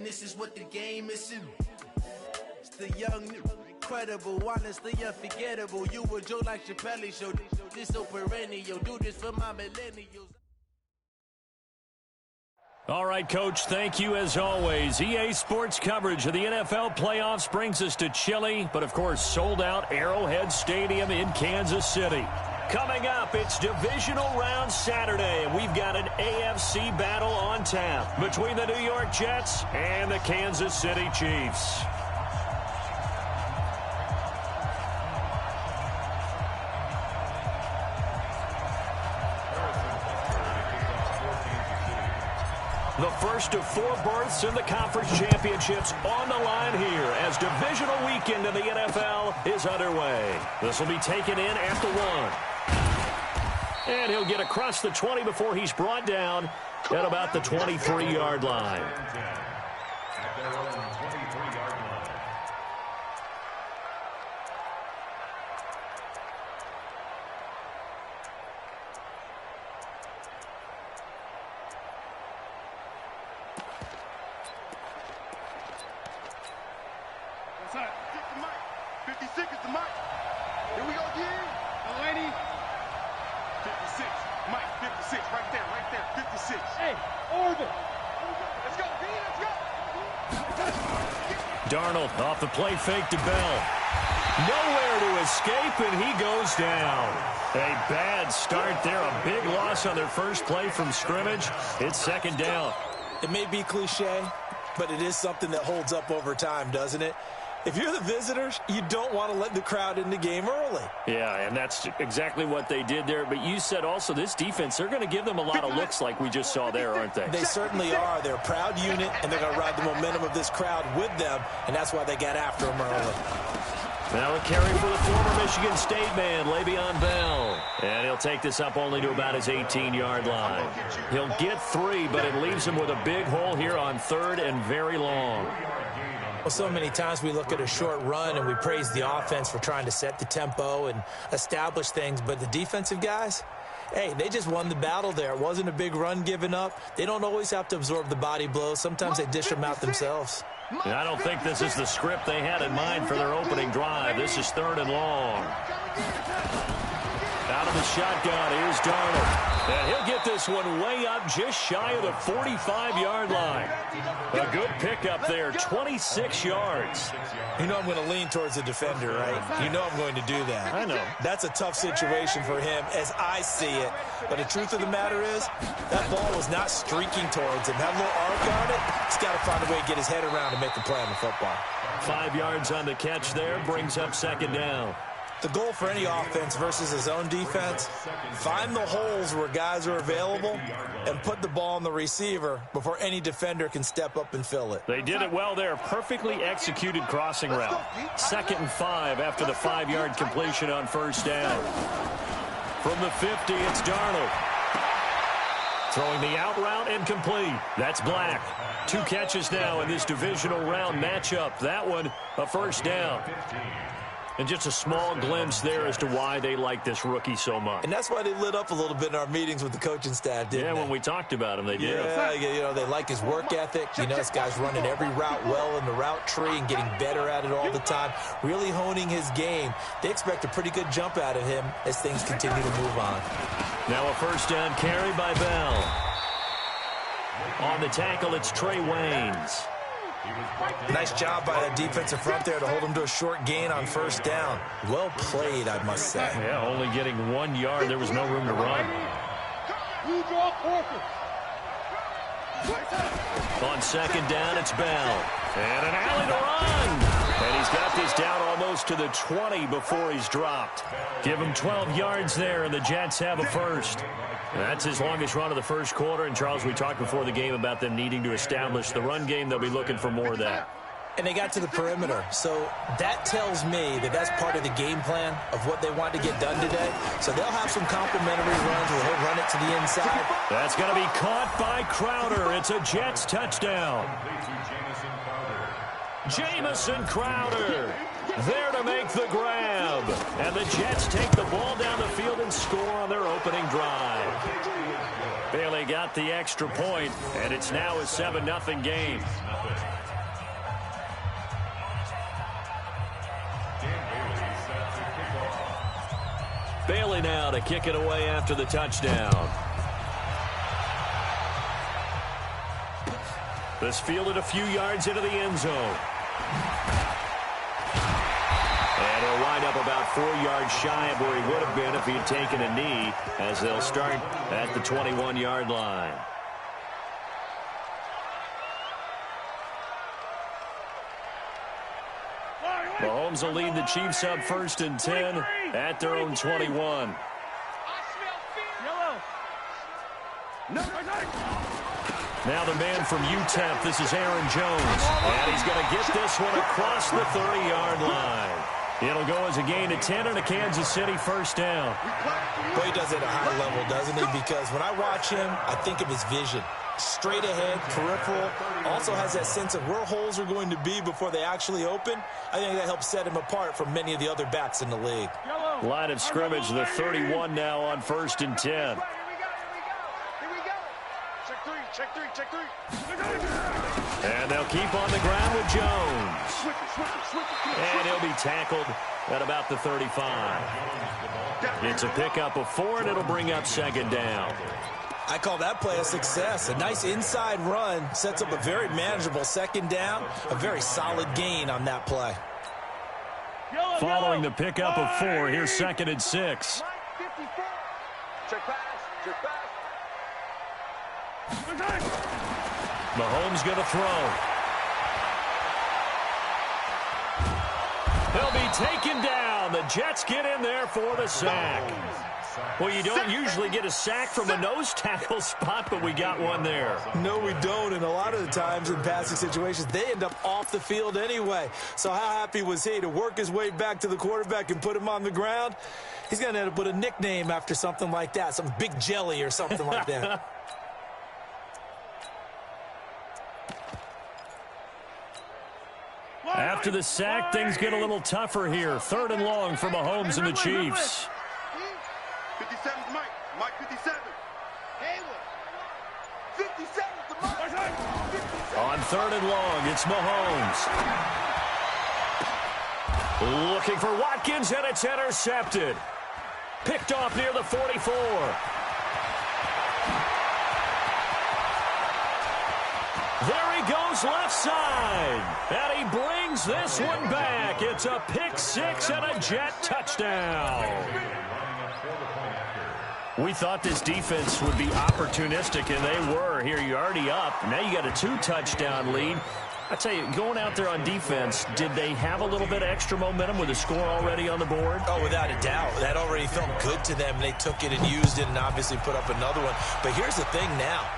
This is what the game is. It's the young, incredible, honestly unforgettable. You a Joe like Chappelle show. This so perennial. Do this for my millennials. All right, Coach, thank you as always. EA Sports coverage of the NFL playoffs brings us to chilly, but of course sold out Arrowhead Stadium in Kansas City. Coming up, it's Divisional Round Saturday, and we've got an AFC battle on tap between the New York Jets and the Kansas City Chiefs. The first of 4 berths in the conference championships on the line here as divisional weekend in the NFL is underway. This will be taken in at the 1. And he'll get across the 20 before he's brought down at about the 23-yard line. Darnold off the play fake to Bell. Nowhere to escape, and he goes down. A bad start there. A big loss on their first play from scrimmage. It's second down. It may be cliche, but it is something that holds up over time, doesn't it? If you're the visitors, you don't want to let the crowd in the game early. Yeah, and that's exactly what they did there. But you said also this defense, they're going to give them a lot of looks like we just saw there, aren't they? They certainly are. They're a proud unit, and they're going to ride the momentum of this crowd with them, and that's why they got after them early. Now a carry for the former Michigan State man, Le'Veon Bell. And he'll take this up only to about his 18-yard line. He'll get 3, but it leaves him with a big hole here on 3rd and very long. Well, so many times we look at a short run and we praise the offense for trying to set the tempo and establish things, but the defensive guys, hey, they just won the battle there. It wasn't a big run given up. They don't always have to absorb the body blows. Sometimes they dish them out themselves. And I don't think this is the script they had in mind for their opening drive. This is 3rd and long. Out of the shotgun, here's Darnold. And he'll get this one way up just shy of the 45-yard line. A good pickup there, 26 yards. You know I'm going to lean towards the defender, right? You know I'm going to do that. I know. That's a tough situation for him as I see it. But the truth of the matter is, that ball was not streaking towards him. That little arc on it, he's got to find a way to get his head around and make the play on the football. 5 yards on the catch there, brings up second down. The goal for any offense versus his own defense, find the holes where guys are available and put the ball on the receiver before any defender can step up and fill it. They did it well there. Perfectly executed crossing route. 2nd and 5 after the 5-yard completion on first down. From the 50, it's Darnold. Throwing the out route and complete. That's Black. 2 catches now in this divisional round matchup. That one, a first down. And just a small glimpse there as to why they like this rookie so much. And that's why they lit up a little bit in our meetings with the coaching staff, didn't they? When we talked about him, they did. Yeah, you know, they like his work ethic. You know, this guy's running every route well in the route tree and getting better at it all the time, really honing his game. They expect a pretty good jump out of him as things continue to move on. Now a first down carry by Bell. On the tackle, it's Trey Waynes. Nice job by that defensive front there to hold him to a short gain on first down. Well played, I must say. Yeah, only getting 1 yard. There was no room to run. On second down, it's Bell. And an alley to run. And he's got this down almost to the 20 before he's dropped. Give him 12 yards there, and the Jets have a first. That's his longest run of the first quarter. And, Charles, we talked before the game about them needing to establish the run game. They'll be looking for more of that. And they got to the perimeter. So that tells me that that's part of the game plan of what they want to get done today. So they'll have some complimentary runs where he'll run it to the inside. That's going to be caught by Crowder. It's a Jets touchdown. Jamison Crowder there to make the grab. And the Jets take the ball down the field and score on their opening drive. Bailey got the extra point, and it's now a 7-0 game. Bailey now to kick it away after the touchdown. This fielded a few yards into the end zone. And he'll wind up about 4 yards shy of where he would have been if he had taken a knee, as they'll start at the 21-yard line. Mahomes will lead the Chiefs up 1st and 10 at their own 21. Now the man from UTEP, this is Aaron Jones. And he's going to get this one across the 30-yard line. It'll go as a gain of 10 and a Kansas City first down. Boy, he does it at a high level, doesn't he? Because when I watch him, I think of his vision. Straight ahead, peripheral, also has that sense of where holes are going to be before they actually open. I think that helps set him apart from many of the other backs in the league. Line of scrimmage, the 31 now on 1st and 10. And they'll keep on the ground with Jones. And he'll be tackled at about the 35. It's a pickup of 4, and it'll bring up 2nd down. I call that play a success. A nice inside run sets up a very manageable 2nd down. A very solid gain on that play. Following the pickup of 4, here's 2nd and 6. Mahomes going to throw. He'll be taken down. The Jets get in there for the sack. Well, you don't usually get a sack from a nose tackle spot, but we got one there. No, we don't, and a lot of the times in passing situations, they end up off the field anyway. So how happy was he to work his way back to the quarterback and put him on the ground? He's going to end up with a nickname after something like that, some Big Jelly or something like that. After the sack, things get a little tougher here. 3rd and long for Mahomes and the Chiefs. 57's Mike. Mike 57. 57's the Mike. On 3rd and long, it's Mahomes. Looking for Watkins, and it's intercepted. Picked off near the 44. There he goes left side. And he brings this one back. It's a pick 6 and a Jet touchdown. We thought this defense would be opportunistic, and they were. Here you're already up. Now you got a 2-touchdown lead. I tell you, going out there on defense, did they have a little bit of extra momentum with a score already on the board? Oh, without a doubt. That already felt good to them. They took it and used it and obviously put up another one. But here's the thing now.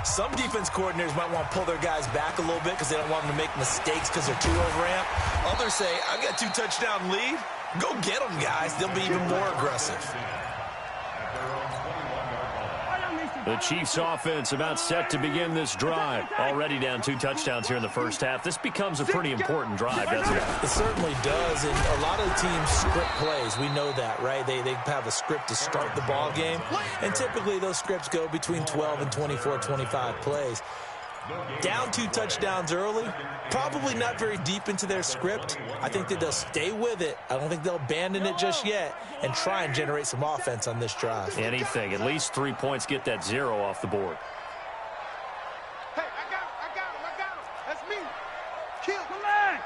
Some defense coordinators might want to pull their guys back a little bit because they don't want them to make mistakes because they're too overamped. Others say, I've got a 2-touchdown lead. Go get them, guys. They'll be even more aggressive. The Chiefs offense about set to begin this drive. Already down 2 touchdowns here in the first half. This becomes a pretty important drive, doesn't it? It certainly does, and a lot of the teams script plays. We know that, right? They have a script to start the ball game, and typically those scripts go between 12 and 24, 25 plays. Down 2 touchdowns early, probably not very deep into their script. I think that they'll stay with it. I don't think they'll abandon it just yet and try and generate some offense on this drive. Anything. At least 3 points, get that 0 off the board. Hey, I got him. That's me. Kill. Bang,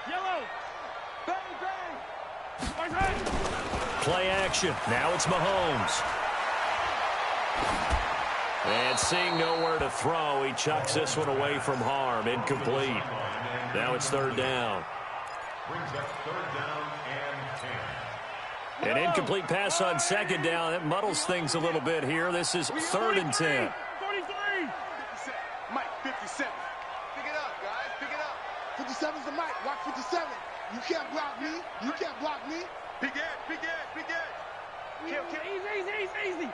yellow. Bang. Play action. Now it's Mahomes. And seeing nowhere to throw, he chucks this one away from harm. Incomplete. Now it's 3rd down. An incomplete pass on 2nd down. It muddles things a little bit here. This is 3rd and 10. 43. Mike, 57. Pick it up, guys. Pick it up. 57's the Mike. Watch 57. You can't block me. Big edge. Kill. Easy.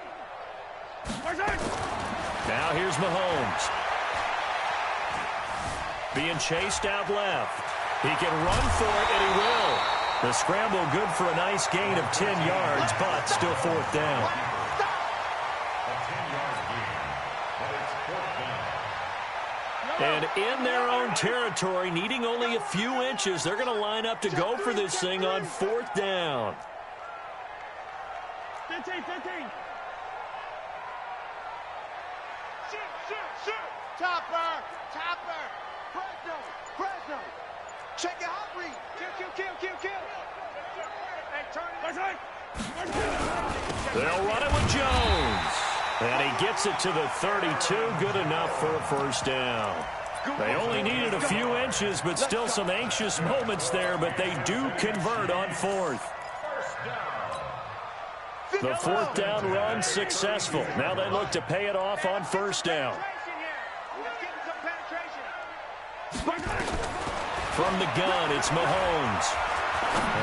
Now here's Mahomes. Being chased out left. He can run for it, and he will. The scramble good for a nice gain of 10 yards, but still 4th down. And in their own territory, needing only a few inches, they're going to line up to go for this thing on 4th down. 15. Shoot. Chopper. Fresno. Check your hot read. Kill. Hey, turn it. They'll run it with Jones. And he gets it to the 32. Good enough for a first down. They only needed a few inches, but still some anxious moments there, but they do convert on 4th. The 4th down run successful. Now they look to pay it off on 1st down. From the gun, it's Mahomes.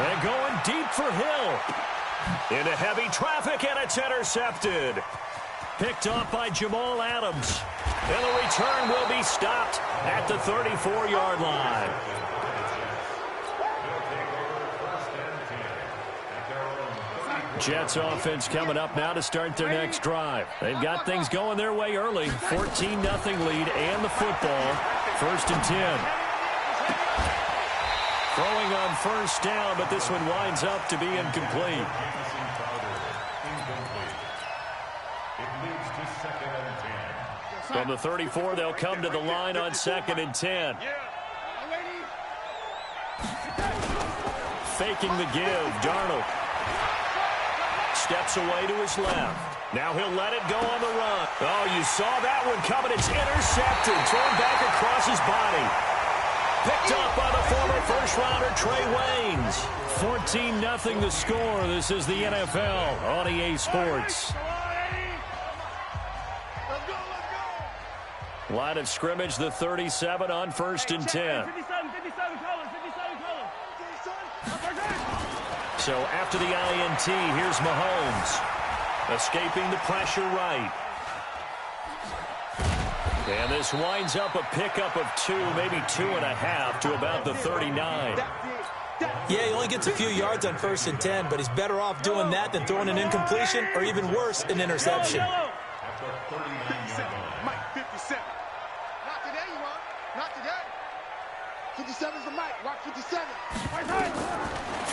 And going deep for Hill. Into heavy traffic, and it's intercepted. Picked off by Jamal Adams. And the return will be stopped at the 34-yard line. Jets offense coming up now to start their next drive. They've got things going their way early. 14-0 lead and the football. 1st and 10. Throwing on 1st down, but this one winds up to be incomplete. From the 34, they'll come to the line on 2nd and 10. Faking the give, Darnold. Steps away to his left. Now he'll let it go on the run. Oh, you saw that one coming. It's intercepted. Thrown back across his body. Picked up by the former first-rounder Trey Waynes. 14-0 the score. This is the NFL on EA Sports. Line of scrimmage, the 37 on 1st and 10. 57 colors. So after the INT, here's Mahomes. Escaping the pressure right. And this winds up a pickup of 2, maybe 2.5 to about the 39. Yeah, he only gets a few yards on 1st and 10, but he's better off doing that than throwing an incompletion or even worse, an interception. 57. Mike, 57. Not today, you want? Not today. 57's the Mike. Rock 57.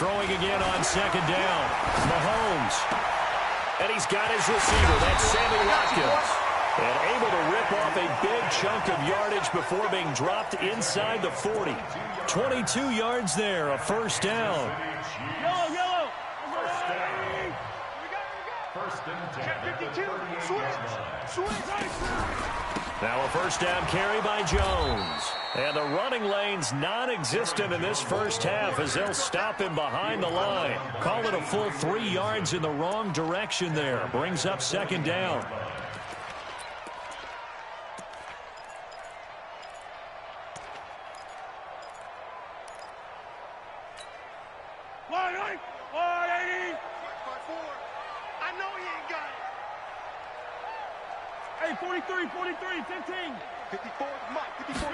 Throwing again on 2nd down. Mahomes. And he's got his receiver. That's Sammy Watkins. And able to rip off a big chunk of yardage before being dropped inside the 40. 22 yards there, a 1st down. Yellow. First and 10. 52. Switch. Now a 1st down carry by Jones. And the running lane's non-existent in this first half as they'll stop him behind the line. Call it a full 3 yards in the wrong direction there. Brings up 2nd down. I know he ain't got it. Hey, 43, 15. 54, Mike, 54.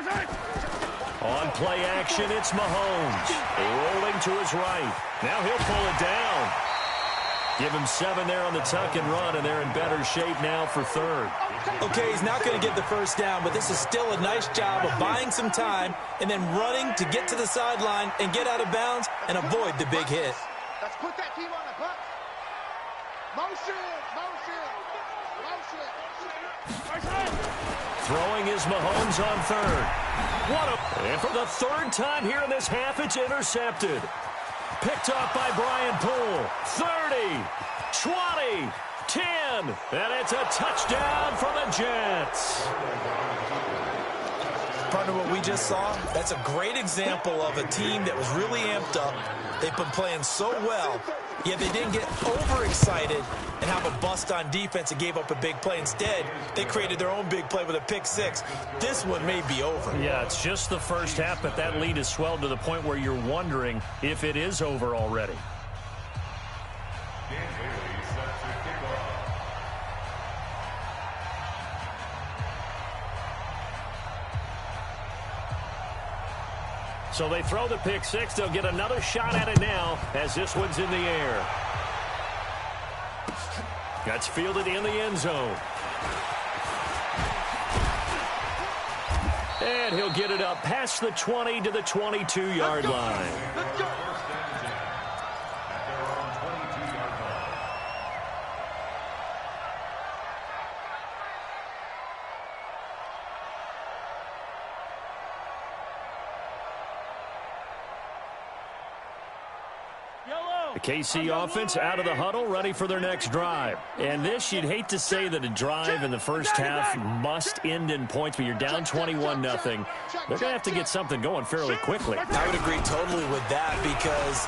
On play action, it's Mahomes. Rolling to his right. Now he'll pull it down. Give him 7 there on the tuck and run, and they're in better shape now for 3rd. Okay, he's not going to get the 1st down, but this is still a nice job of buying some time and then running to get to the sideline and get out of bounds and avoid the big hit. Let's put that team on the bus. Motion. Throwing is Mahomes on 3rd. And for the 3rd time here in this half, it's intercepted. Picked off by Brian Poole. 30, 20, 10. And it's a touchdown for the Jets. Partner, what we just saw, that's a great example of a team that was really amped up. They've been playing so well, yet they didn't get overexcited and have a bust on defense and gave up a big play. Instead, they created their own big play with a pick 6. This one may be over. Yeah, it's just the first half, but that lead has swelled to the point where you're wondering if it is over already. So they throw the pick 6. They'll get another shot at it now as this one's in the air. That's fielded in the end zone. And he'll get it up past the 20 to the 22-yard line. Let's go. The KC offense out of the huddle, ready for their next drive. And this, you'd hate to say that a drive in the first half must end in points, but you're down 21-0. They're going to have to get something going fairly quickly. I would agree totally with that, because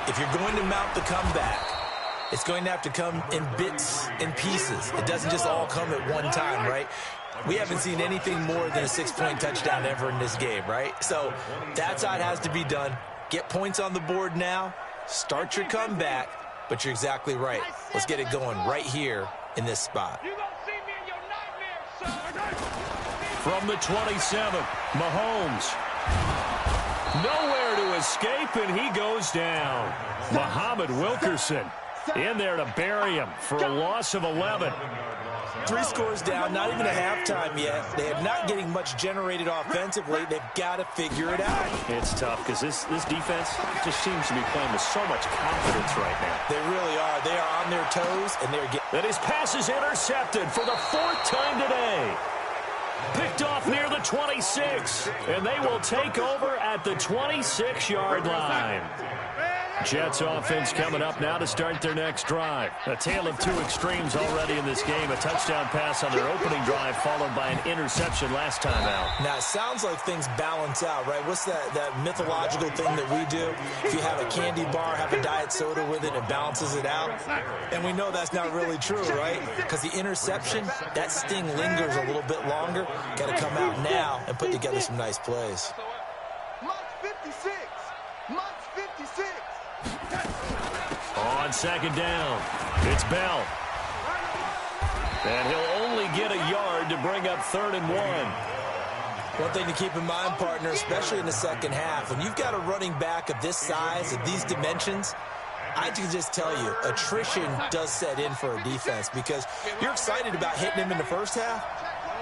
if you're going to mount the comeback, it's going to have to come in bits and pieces. It doesn't just all come at one time, right? We haven't seen anything more than a 6-point touchdown ever in this game, right? So that's how it has to be done. Get points on the board now. Start your comeback, but you're exactly right. Let's get it going right here in this spot. From the 27, Mahomes. Nowhere to escape, and he goes down. Muhammad Wilkerson in there to bury him for a loss of 11. 3 scores down, not even a halftime yet. They are not getting much generated offensively. They've got to figure it out. It's tough because this defense just seems to be playing with so much confidence right now. They really are. They are on their toes, and they're getting... That his pass is intercepted for the 4th time today. Picked off near the 26, and they will take over at the 26-yard line. Jets offense coming up now to start their next drive. A tale of 2 extremes already in this game. A touchdown pass on their opening drive followed by an interception last time out. Now, it sounds like things balance out, right? What's that mythological thing that we do? If you have a candy bar, have a diet soda with it, it balances it out. And we know that's not really true, right? Because the interception, that sting lingers a little bit longer. Got to come out now and put together some nice plays. Mark 56. Mark 56. On second down, it's Bell. And he'll only get a yard to bring up 3rd and 1. One thing to keep in mind, partner, especially in the second half, when you've got a running back of this size, of these dimensions, I can just tell you, attrition does set in for a defense, because you're excited about hitting him in the first half,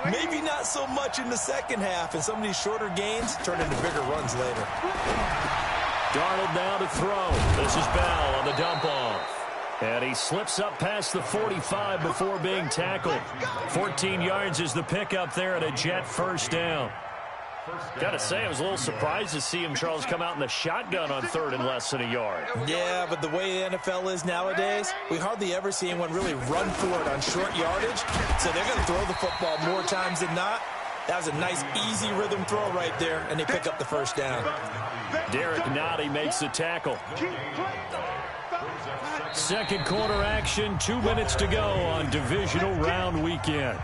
maybe not so much in the second half, and some of these shorter gains turn into bigger runs later. Darnold now to throw. This is Bell on the dump off. And he slips up past the 45 before being tackled. 14 yards is the pickup there at a Jet first down. Got to say, I was a little surprised to see him, Charles, come out in the shotgun on 3rd and less than a yard. Yeah, but the way the NFL is nowadays, we hardly ever see anyone really run for it on short yardage. So they're going to throw the football more times than not. That was a nice, easy rhythm throw right there, and they pick up the first down. Derek Nottie makes the tackle. Second quarter action, 2 minutes to go on divisional round weekend.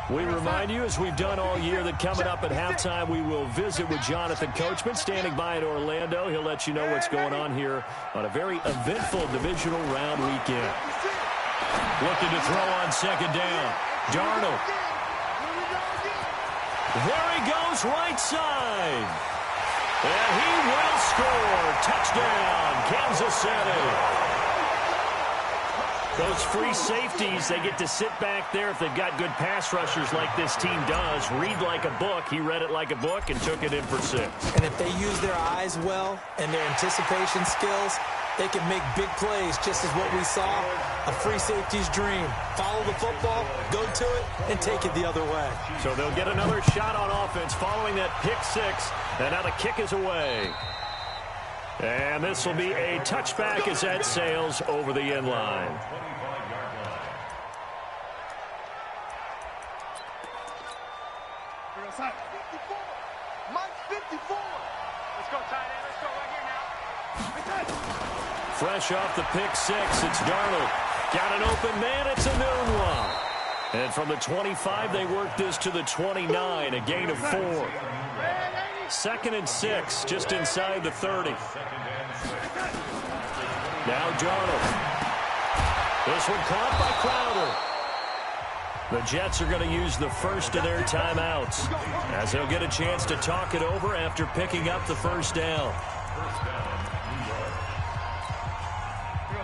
We remind you, as we've done all year, that coming up at halftime, we will visit with Jonathan Coachman, standing by in Orlando. He'll let you know what's going on here on a very eventful divisional round weekend. Looking to throw on second down. Darnold. There he goes, right side. And he will score. Touchdown, Kansas City. Those free safeties, they get to sit back there if they've got good pass rushers like this team does. Read like a book. He read it like a book and took it in for 6. And if they use their eyes well and their anticipation skills, they can make big plays, just as what we saw, a free safety's dream. Follow the football, go to it, and take it the other way. So they'll get another shot on offense following that pick 6, and now the kick is away. And this will be a touchback as that sails over the end line. Mike 54. Let's go, tight end. Let's go right here now. Fresh off the pick 6, it's Darnold. Got an open man, it's a noon one. And from the 25, they work this to the 29, a gain of 4. 2nd and 6, just inside the 30. Now Darnold. This one caught by Crowder. The Jets are going to use the first of their timeouts, as they'll get a chance to talk it over after picking up the first down.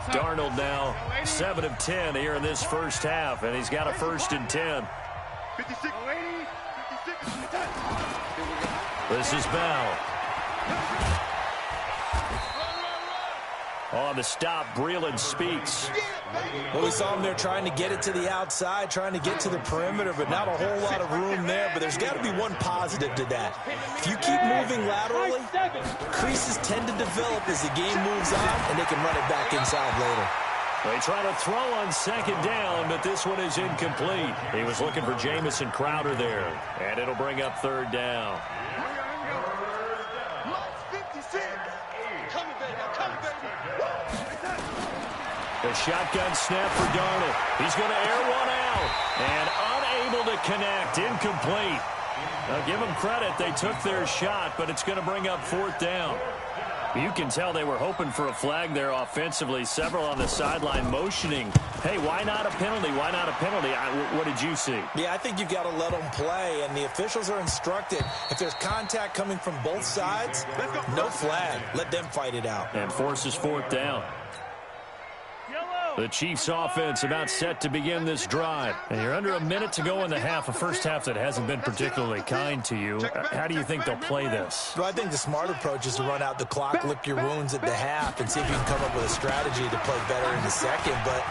Darnold now 7 of 10 here in this first half, and he's got a 1st and 10. 56. 56. This is Bell. On the stop, Breland speaks. Well, we saw him there trying to get it to the outside, trying to get to the perimeter, but not a whole lot of room there. But there's got to be one positive to that. If you keep moving laterally, creases tend to develop as the game moves on, and they can run it back inside later. They try to throw on second down, but this one is incomplete. He was looking for Jamison Crowder there, and it'll bring up third down. The shotgun snap for Darnold. He's going to air one out, and unable to connect, incomplete. Now, give them credit. They took their shot, but it's going to bring up fourth down. You can tell they were hoping for a flag there offensively. Several on the sideline motioning, hey, why not a penalty? Why not a penalty? What did you see? Yeah, I think you've got to let them play, and the officials are instructed, if there's contact coming from both sides, no flag. Let them fight it out. And forces fourth down. The Chiefs offense about set to begin this drive. And you're under a minute to go in the half, a first half that hasn't been particularly kind to you. How do you think they'll play this? Well, I think the smart approach is to run out the clock, lick your wounds at the half, and see if you can come up with a strategy to play better in the second. But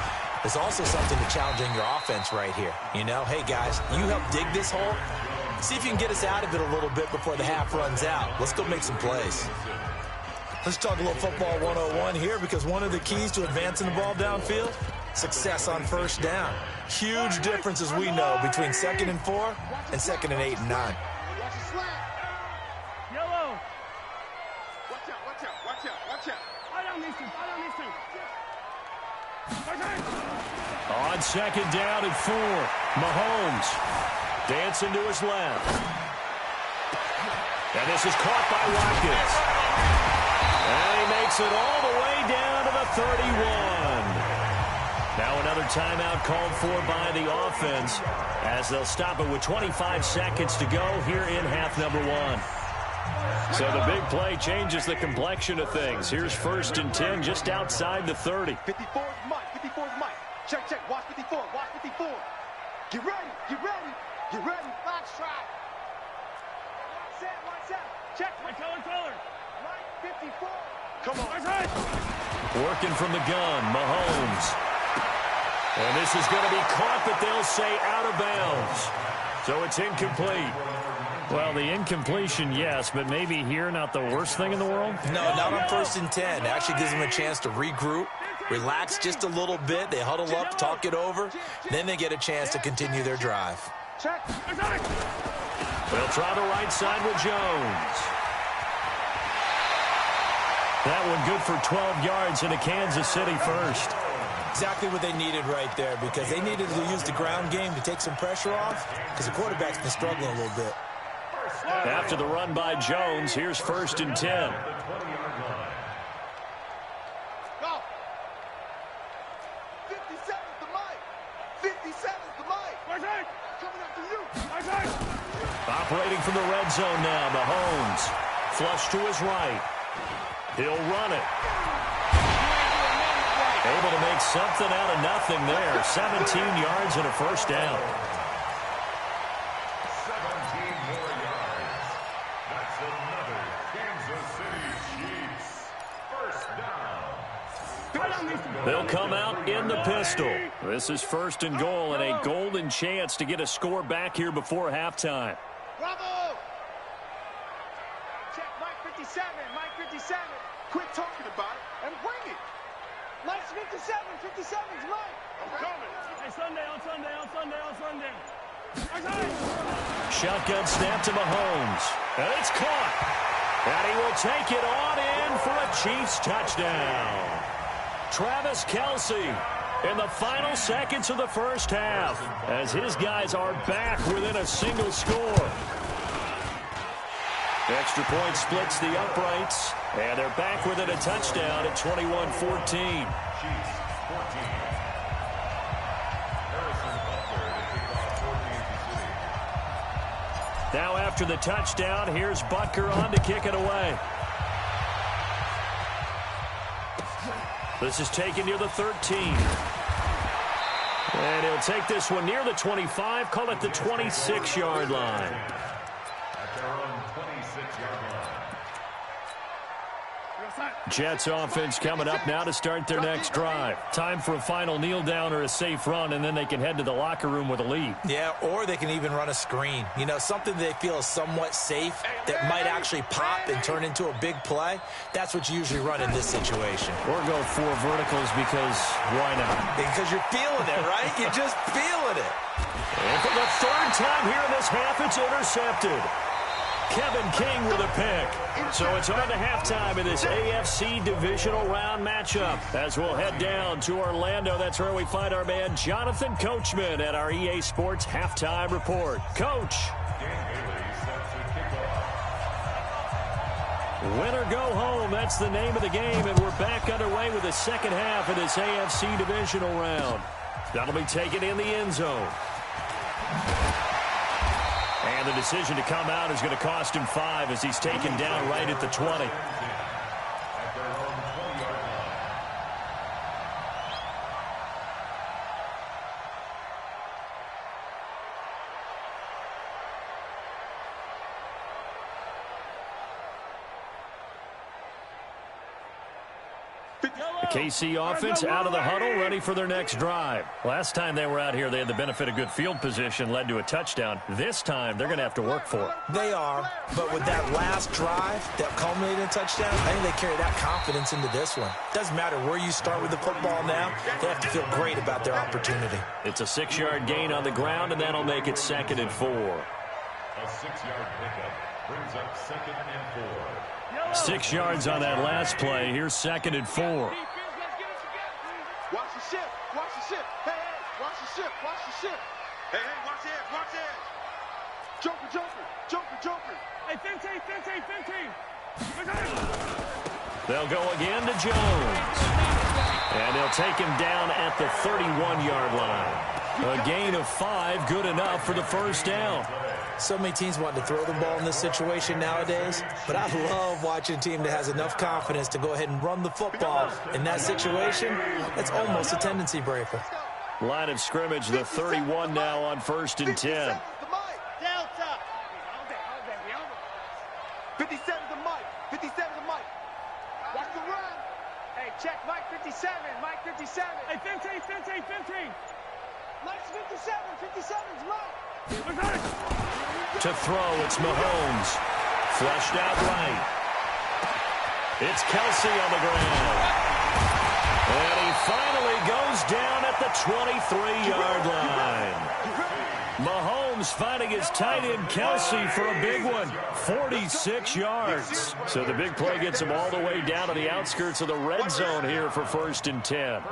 there's also something to challenging your offense right here. You know, hey, guys, you help dig this hole. See if you can get us out of it a little bit before the half runs out. Let's go make some plays. Let's talk a little football 101 here, because one of the keys to advancing the ball downfield, success on first down. Huge difference, as we know, between 2nd and 4 and 2nd and 8 and 9. Yellow. Watch out, watch out, watch out, watch out. Fight on these two, fight on these two. On second down and 4, Mahomes dancing to his left. And this is caught by Watkins. And he makes it all the way down to the 31. Now another timeout called for by the offense, as they'll stop it with 25 seconds to go here in half number 1. So the big play changes the complexion of things. Here's 1st and 10 just outside the 30. 54 is Mike, 54 is Mike. Check, check, watch 54, watch 54. Get ready, get ready, get ready. Box try. Watch out. Check, my color. 54. Come on. Working from the gun, Mahomes. And this is going to be caught, but they'll say out of bounds. So it's incomplete. Well, the incompletion, yes, but maybe here not the worst thing in the world? No, not on 1st and 10. It actually gives them a chance to regroup, relax just a little bit. They huddle up, talk it over. Then they get a chance to continue their drive. Check. They'll try the right side with Jones. That one good for 12 yards into Kansas City first. Exactly what they needed right there, because they needed to use the ground game to take some pressure off, because the quarterback's been struggling a little bit. After the run by Jones, here's 1st and 10. Go. 57's the mic. 57's the mic. Coming up to you. Operating from the red zone now, Mahomes. Flush to his right. He'll run it. Able to make something out of nothing there. 17 yards and a first down. 17 more yards. That's another Kansas City Chiefs first down. They'll come out in the pistol. This is 1st and goal, and a golden chance to get a score back here before halftime. Bravo! Check Mike 57, Mike 57. Quit talking about it and bring it. Mike's 57, 57's Mike. I'm coming. Hey, Sunday. Shotgun snap to Mahomes. And it's caught. And he will take it on in for a Chiefs touchdown. Travis Kelce in the final seconds of the first half, as his guys are back within a single score. Extra point splits the uprights, and they're back within a touchdown at 21-14. Now after the touchdown, here's Butker on to kick it away. This is taken near the 13. And he'll take this one near the 25, call it the 26-yard line. At their own 26 Jets offense coming up now to start their next drive. Time for a final kneel down or a safe run, and then they can head to the locker room with a lead. Yeah, or they can even run a screen. You know, something they feel is somewhat safe that might actually pop and turn into a big play. That's what you usually run in this situation. Or go 4 verticals because why not? Because you're feeling it, right? You're just feeling it. And for the 3rd time here in this half, it's intercepted. Kevin King with a pick. So it's on to halftime in this AFC divisional round matchup. As we'll head down to Orlando, that's where we find our man Jonathan Coachman at our EA Sports Halftime Report. Coach. Win or go home, that's the name of the game, and we're back underway with the second half of this AFC divisional round. That'll be taken in the end zone. And the decision to come out is going to cost him 5 as he's taken down right at the 20. The KC offense out of the huddle, ready for their next drive. Last time they were out here, they had the benefit of good field position, led to a touchdown. This time, they're going to have to work for it. They are, but with that last drive that culminated in a touchdown, I think they carry that confidence into this one. Doesn't matter where you start with the football now, they have to feel great about their opportunity. It's a 6-yard gain on the ground, and that'll make it 2nd and 4. A 6-yard pickup brings up 2nd and 4. 6 yards on that last play. Here's 2nd and 4. Watch the shift. Watch the shift. Hey, hey, watch the shift. Watch the shift. Hey, hey, watch the edge. Watch the edge. Joker, joker, joker, joker. Hey, 15. They'll go again to Jones. And they'll take him down at the 31-yard line. A gain of 5, good enough for the first down. So many teams want to throw the ball in this situation nowadays, but I love watching a team that has enough confidence to go ahead and run the football. In that situation, that's almost a tendency breaker. Line of scrimmage, the 31 now on 1st and 10. Delta. 57 to Mike. 57 to Mike. Watch the run. Hey, check Mike 57. Mike 57. Hey, 15. Mike's 57. 57's Mike. To throw, it's Mahomes. Flushed out right. It's Kelsey on the ground. And he finally goes down at the 23-yard line. Mahomes finding his tight end Kelsey for a big one. 46 yards. So the big play gets him all the way down to the outskirts of the red zone here for 1st and 10.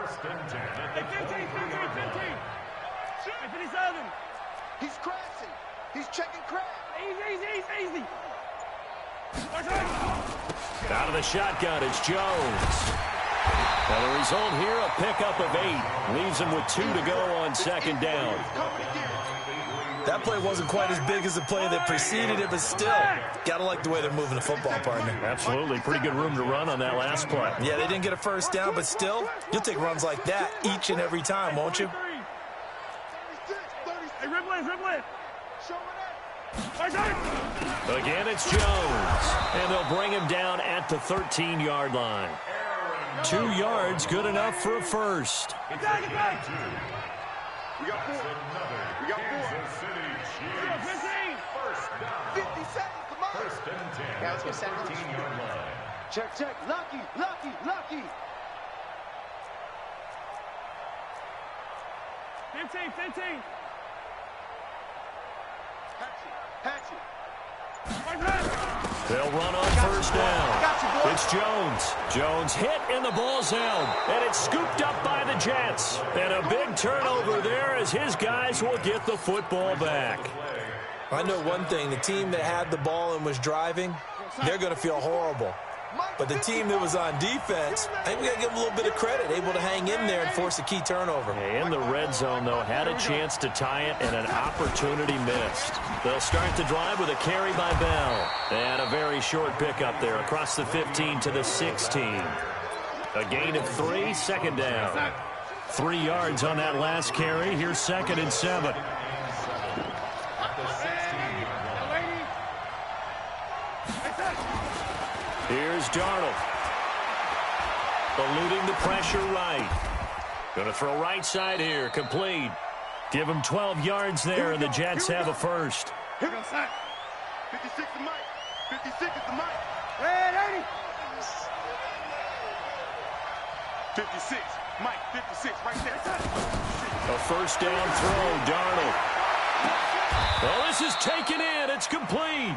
He's crashing. He's checking crash. Easy. Out of the shotgun, it's Jones. And the result here, a pickup of 8. Leaves him with 2 to go on 2nd down. That play wasn't quite as big as the play that preceded it, but still, gotta like the way they're moving the football, partner. Absolutely. Pretty good room to run on that last play. Yeah, they didn't get a first down, but still, you'll take runs like that each and every time, won't you? Hey, Riblin. Show it up. Again, it's Jones. And they'll bring him down at the 13-yard line. 2 yards, good enough for a first. We got 4. We got 4. Kansas City Chiefs. 1st down. 50 seconds, come on. 1st and 10. Yeah, let's get 13-yard line. Check. Lucky. 15. Hatchet. They'll run on 1st down. It's Jones. Jones hit and the ball's out. And it's scooped up by the Jets. And a big turnover there as his guys will get the football back. I know one thing. The team that had the ball and was driving, they're going to feel horrible. But the team that was on defense, I think we got to give them a little bit of credit, able to hang in there and force a key turnover. In the red zone, though, had a chance to tie it and an opportunity missed. They'll start the drive with a carry by Bell. And a very short pickup there across the 15 to the 16. A gain of 3, 2nd down. 3 yards on that last carry. Here's 2nd and 7. Here's Darnold. eluding the pressure right. Going to throw right side here, complete. Give him 12 yards there, and the Jets have a first. Here we go, son. 56 is Mike. 56 is the Mike. Red 80. 56. Mike, 56, right there. A first down throw, Darnold. Well, this is taken in. It's complete.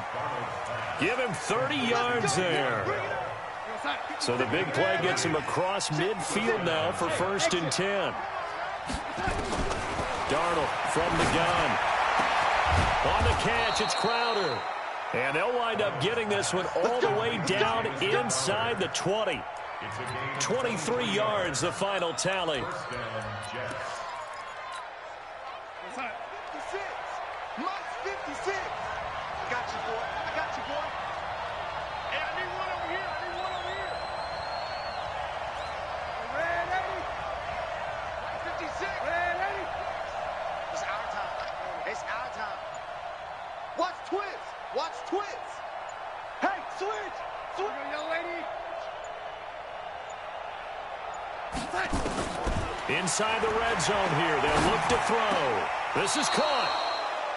Give him 30 yards there. So the big play gets him across midfield now for 1st and 10. Darnold from the gun. On the catch, it's Crowder. And they'll wind up getting this one all the way down inside the 20. 23 yards, the final tally. 56. Mike's 56. I got you, boy. I got you, boy. Hey, I need one over here. I need one over here. Red 80. 56. Red 80. It's our time. It's our time. Watch twins. Watch twins. Hey, switch. Switch. Young lady. Inside the red zone here. They'll look to throw. This is caught.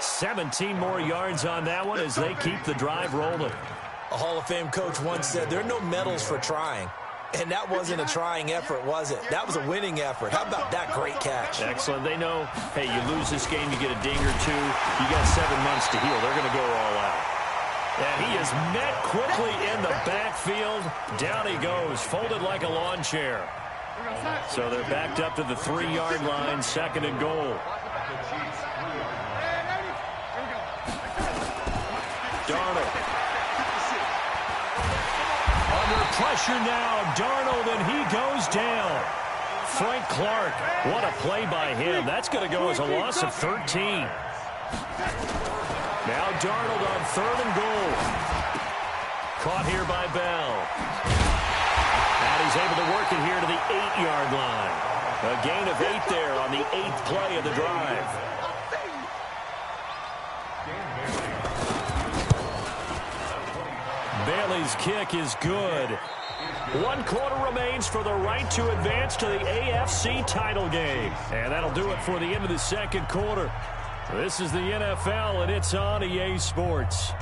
17 more yards on that one as they keep the drive rolling. A Hall of Fame coach once said there are no medals for trying. And that wasn't a trying effort, was it? That was a winning effort. How about that great catch? Excellent. They know, hey, you lose this game, you get a ding or two. You got 7 months to heal. They're going to go all out. And he is met quickly in the backfield. Down he goes, folded like a lawn chair. So they're backed up to the 3-yard line, 2nd and goal. Darnold. Under pressure now, Darnold, and he goes down. Frank Clark, what a play by him. That's going to go as a loss of 13. Now Darnold on 3rd and goal. Caught here by Bell. And he's able to work it here to the 8-yard line. A gain of 8 there on the 8th play of the drive. Bailey's kick is good. 1 quarter remains for the right to advance to the AFC title game. And that'll do it for the end of the 2nd quarter. This is the NFL, and it's on EA Sports.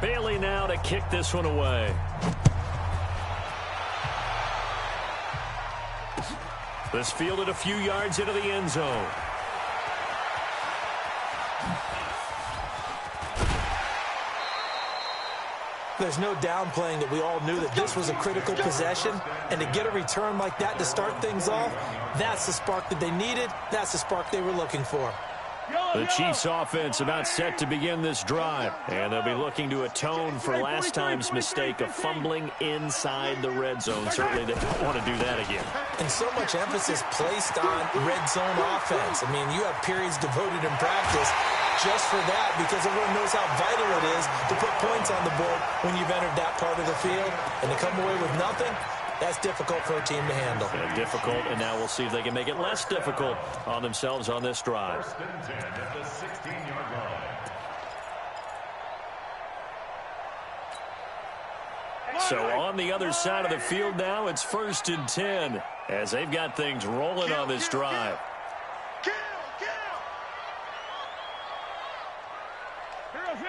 Bailey now to kick this one away. This fielded a few yards into the end zone. There's no downplaying that we all knew that this was a critical possession, and to get a return like that to start things off, that's the spark that they needed. That's the spark they were looking for. The Chiefs offense about set to begin this drive, and they'll be looking to atone for last time's mistake of fumbling inside the red zone. Certainly they don't want to do that again. And so much emphasis placed on red zone offense. I mean, you have periods devoted in practice just for that, because everyone knows how vital it is to put points on the board when you've entered that part of the field. And to come away with nothing, that's difficult for a team to handle. Yeah, difficult, and now we'll see if they can make it less difficult on themselves on this drive. First and 10 at the 16-yard line. So on the other side of the field now, it's 1st and 10 as they've got things rolling on this drive. Kill! Here 15!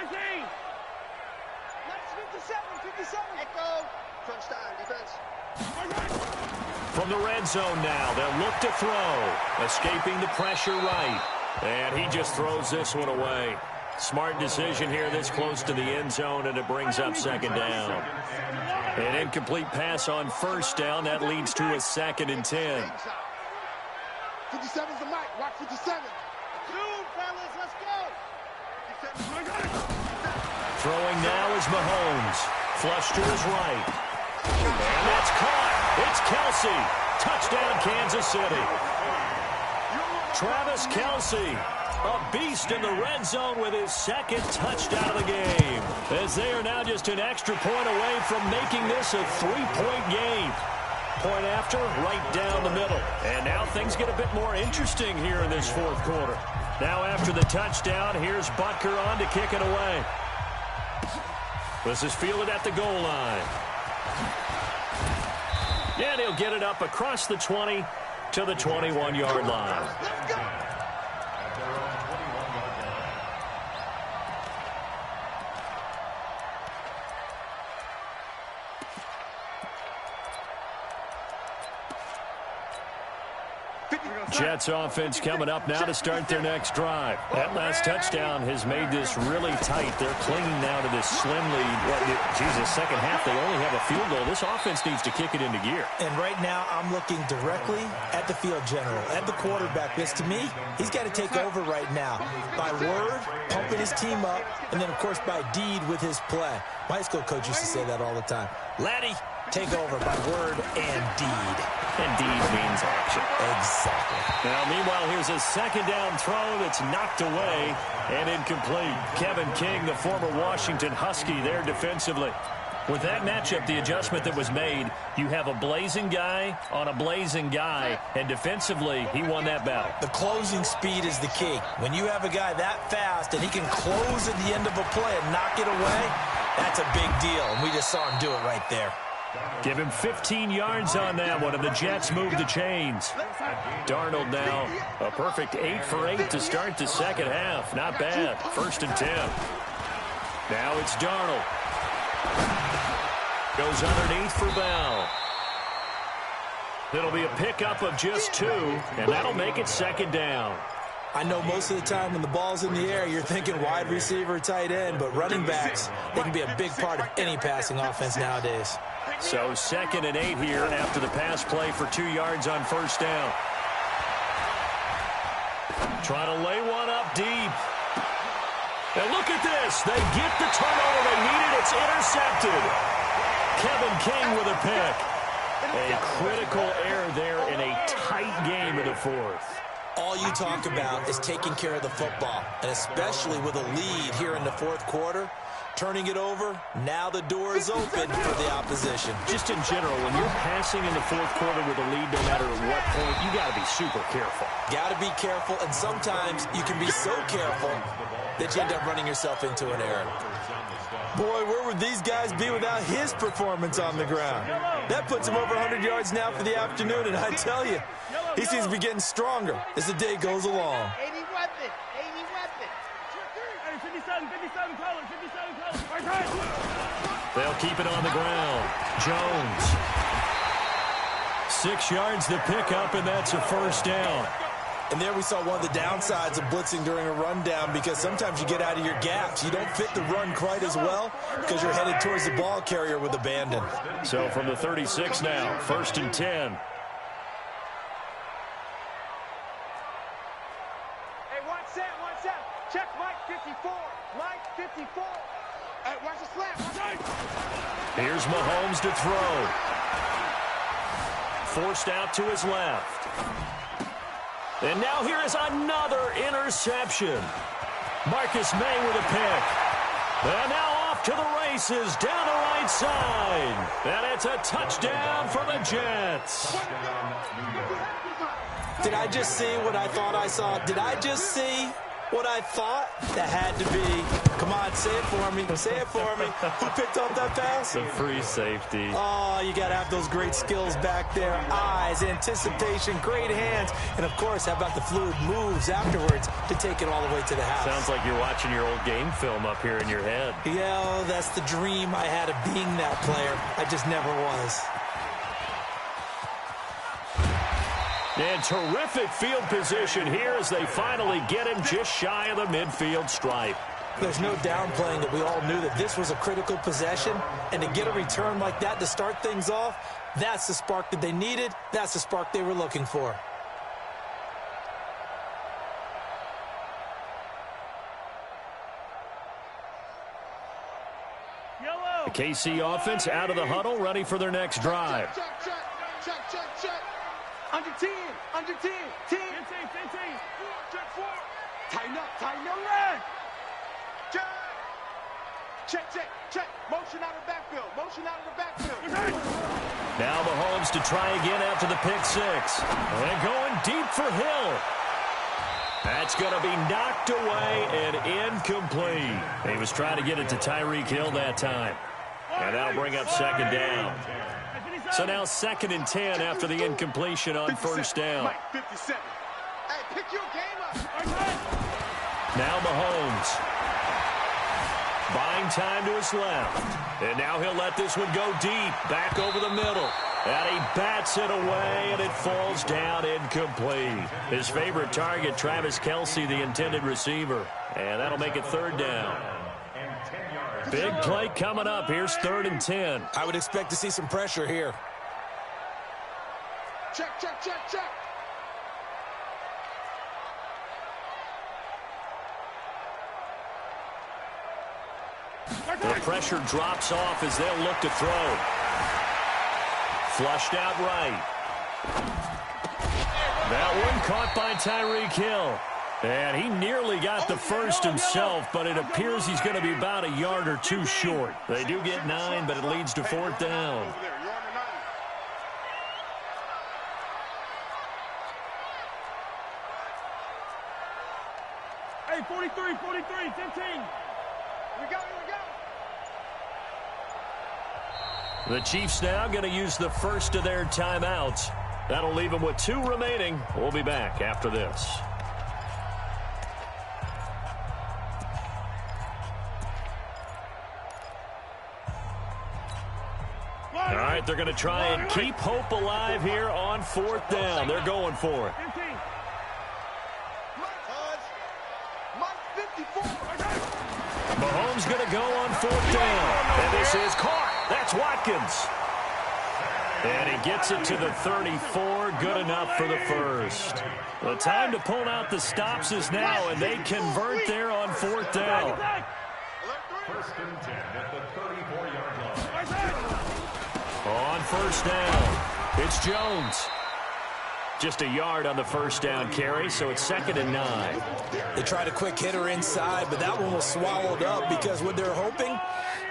That's 57! Echo! Crunch time, defense. From the red zone now, they'll look to throw. Escaping the pressure right. And he just throws this one away. Smart decision here this close to the end zone, and it brings up 2nd down. An incomplete pass on 1st down. That leads to a 2nd and 10. 57's the mic. Watch 57. Dude, fellas, let's go. Throwing now is Mahomes. Flush to his right. And that's caught. It's Kelsey. Touchdown, Kansas City. Travis Kelsey, a beast in the red zone with his 2nd touchdown of the game, as they are now just an extra point away from making this a 3-point game. Point after, right down the middle. And now things get a bit more interesting here in this fourth quarter. Now after the touchdown, here's Butker on to kick it away. This is fielded at the goal line. And he'll get it up across the 20 to the 21-yard line. Jets offense coming up now to start their next drive. That last touchdown has made this really tight. They're clinging now to this slim lead. Second half, they only have a field goal. This offense needs to kick it into gear. And right now, I'm looking directly at the field general, at the quarterback. Because to me, he's got to take over right now. By word, pumping his team up, and then, of course, by deed with his play. My high school coach used to say that all the time. Laddie, take over by word and deed. And deed means action. Exactly. Now, meanwhile, here's a second down throw that's knocked away and incomplete. Kevin King, the former Washington Husky, there defensively. With that matchup, the adjustment that was made, you have a blazing guy on a blazing guy, and defensively, he won that battle. The closing speed is the key. When you have a guy that fast and he can close at the end of a play and knock it away, that's a big deal, and we just saw him do it right there. Give him 15 yards on that one, and the Jets move the chains. Darnold now a perfect 8 for 8 to start the second half. Not bad. 1st and 10. Now it's Darnold. Goes underneath for Bell. It'll be a pickup of just 2, and that'll make it second down. I know most of the time when the ball's in the air, you're thinking wide receiver, tight end, but running backs, they can be a big part of any passing offense nowadays. So 2nd and 8 here after the pass play for 2 yards on 1st down. Trying to lay one up deep. And look at this. They get the turnover they needed. It's intercepted. Kevin King with a pick. A critical error there in a tight game in the fourth. All you talk about is taking care of the football, and especially with a lead here in the fourth quarter. Turning it over, now the door is open for the opposition. Just in general, when you're passing in the fourth quarter with a lead, no matter at what point, you got to be super careful. Got to be careful, and sometimes you can be so careful that you end up running yourself into an error. Boy, where would these guys be without his performance on the ground? That puts him over 100 yards now for the afternoon, and I tell you, he seems to be getting stronger as the day goes along. 80 weapon, 80 weapon. 57 colors, 57 colors. They'll keep it on the ground. Jones. 6 yards the pickup, and that's a 1st down. And there we saw one of the downsides of blitzing during a rundown, because sometimes you get out of your gaps. You don't fit the run quite as well because you're headed towards the ball carrier with abandon. So from the 36 now, 1st and 10. Hey, one set. Check Mike 54. Mike 54. Hey, watch the slap. Here's Mahomes to throw. Forced out to his left. And now here is another interception. Marcus May with a pick. And now off to the races down the right side. And it's a touchdown for the Jets. Did I just see what I thought I saw? Did I just see what I thought? That had to be. Come on, say it for me. Say it for me. Who picked up that pass? The free safety. Oh, you got to have those great skills back there. Eyes, anticipation, great hands. And, of course, how about the fluid moves afterwards to take it all the way to the house? Sounds like you're watching your old game film up here in your head. Yeah, that's the dream I had of being that player. I just never was. And terrific field position here as they finally get him just shy of the midfield stripe. There's no downplaying that we all knew that this was a critical possession, and to get a return like that to start things off, that's the spark that they needed. That's the spark they were looking for. The KC offense out of the huddle, ready for their next drive. Check. Under 10. 10. Check 4. Tighten up, red. Check. Motion out of the backfield. Now Mahomes to try again after the pick six. And going deep for Hill. That's going to be knocked away and incomplete. He was trying to get it to Tyreek Hill that time. And that'll bring up second down. So now 2nd and 10 after the incompletion on first down. 57. Hey, pick your game up. Now Mahomes. Buying time to his left. And now he'll let this one go deep. Back over the middle. And he bats it away, and it falls down incomplete. His favorite target, Travis Kelce, the intended receiver. And that'll make it 3rd down. Big play coming up. Here's 3rd and 10. I would expect to see some pressure here. Check, check, check, check. The pressure drops off as they'll look to throw. Flushed out right. That one caught by Tyreek Hill. And he nearly got the first himself, but it appears he's going to be about a yard or two short. They do get 9, but it leads to 4th down. Hey, 43, 15. We go. The Chiefs now going to use the first of their timeouts. That'll leave them with 2 remaining. We'll be back after this. All right, they're going to try and keep hope alive here on 4th down. They're going for it. 15. Mahomes going to go on 4th down. And this is caught. That's Watkins. And he gets it to the 34. Good enough for the first. The time to pull out the stops is now, and they convert there on 4th down. 1st and 10 at the 34-yard line. On 1st down, it's Jones. Just a yard on the 1st down carry, so it's 2nd and 9. They tried a quick hitter inside, but that one was swallowed up because what they're hoping,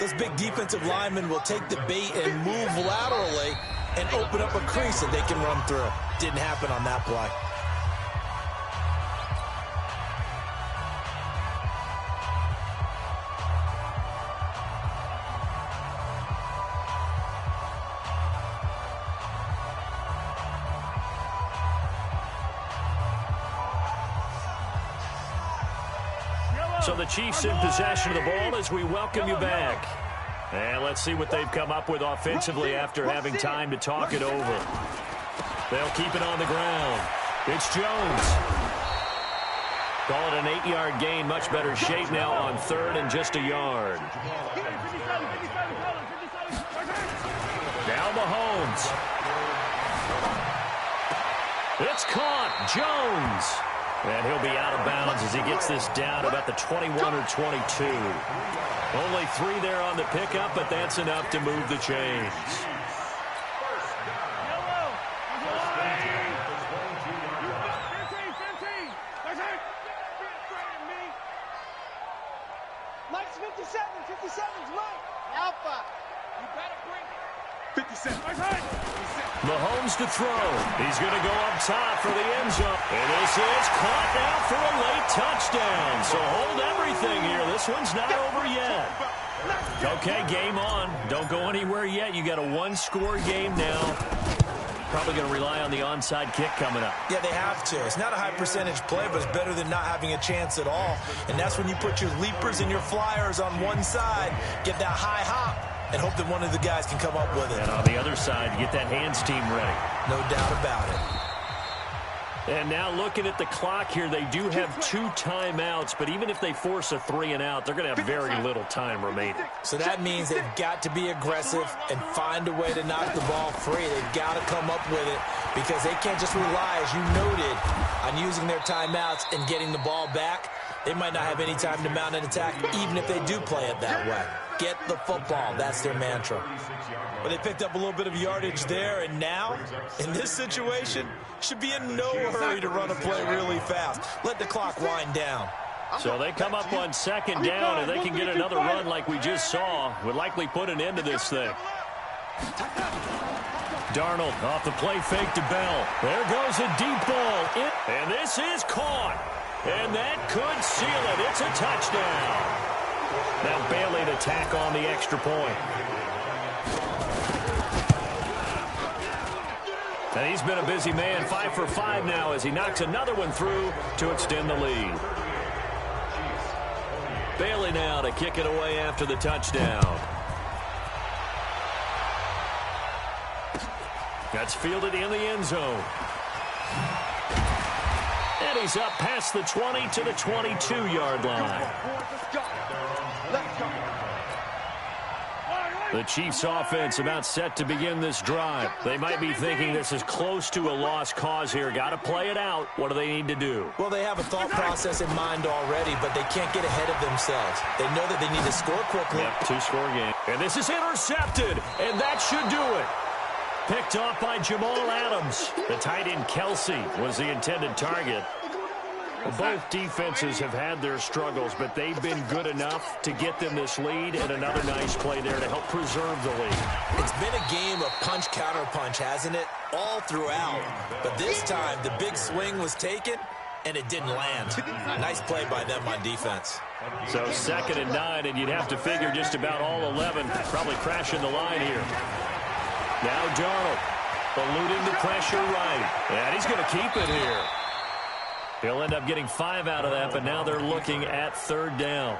those big defensive linemen will take the bait and move laterally and open up a crease that they can run through. Didn't happen on that play. So the Chiefs in possession of the ball as we welcome you back. And let's see what they've come up with offensively after having time to talk it over. They'll keep it on the ground. It's Jones. Call it an 8-yard gain. Much better shape now on 3rd and just a yard. Now Mahomes. It's caught. Jones. And he'll be out of bounds as he gets this down about the 21 or 22. Only 3 there on the pickup, but that's enough to move the chains. Mike's 57. 57's Mike. Alpha. You better bring it. 57. Mahomes to throw. He's going to go up top for the end zone. And this is caught now for a late touchdown. So hold everything here. This one's not over yet. Okay, game on. Don't go anywhere yet. You got a 1-score game now. Probably going to rely on the onside kick coming up. Yeah, they have to. It's not a high percentage play, but it's better than not having a chance at all. And that's when you put your leapers and your flyers on one side, get that high hop, and hope that one of the guys can come up with it. And on the other side, get that hands team ready. No doubt about it. And now looking at the clock here, they do have 2 timeouts, but even if they force a 3 and out, they're going to have very little time remaining. So that means they've got to be aggressive and find a way to knock the ball free. They've got to come up with it because they can't just rely, as you noted, on using their timeouts and getting the ball back. They might not have any time to mount an attack, even if they do play it that way. Get the football. That's their mantra. But they picked up a little bit of yardage there, and now, in this situation, should be in no hurry to run a play really fast. Let the clock wind down. So they come up on 2nd down, and they can get another run like we just saw. Would likely put an end to this thing. Darnold off the play fake to Bell. There goes a deep ball. And this is caught. And that could seal it. It's a touchdown. Now Bailey to tack on the extra point. And he's been a busy man, 5 for 5 now as he knocks another one through to extend the lead. Bailey now to kick it away after the touchdown. That's fielded in the end zone. And he's up past the 20 to the 22-yard line. The Chiefs' offense about set to begin this drive. They might be thinking this is close to a lost cause here. Got to play it out. What do they need to do? Well, they have a thought process in mind already, but they can't get ahead of themselves. They know that they need to score quickly. Yep, 2-score game. And this is intercepted, and that should do it. Picked off by Jamal Adams. The tight end Kelsey was the intended target. Both defenses have had their struggles, but they've been good enough to get them this lead, and another nice play there to help preserve the lead. It's been a game of punch-counter-punch, hasn't it? All throughout. But this time, the big swing was taken, and it didn't land. Nice play by them on defense. So 2nd and 9, and you'd have to figure just about all 11 probably crashing the line here. Now Darnold eluding the pressure right. And he's going to keep it here. He'll end up getting 5 out of that, but now they're looking at 3rd down.